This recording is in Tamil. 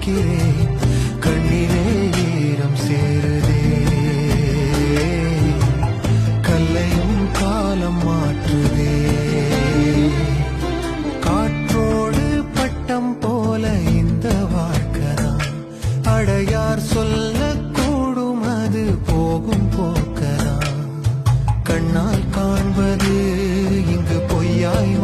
பார்க்கிறேன், கண்ணிலே ஈரம் சேருதே. கல்லையும் காலம் மாற்றுதே. காற்றோடு பட்டம் போல இந்த வாழ்க்கைதான், அடையார் சொல்லக்கூடும் அது போகும் போக்கதான். கண்ணால் காண்பது இங்கு பொய்யாய்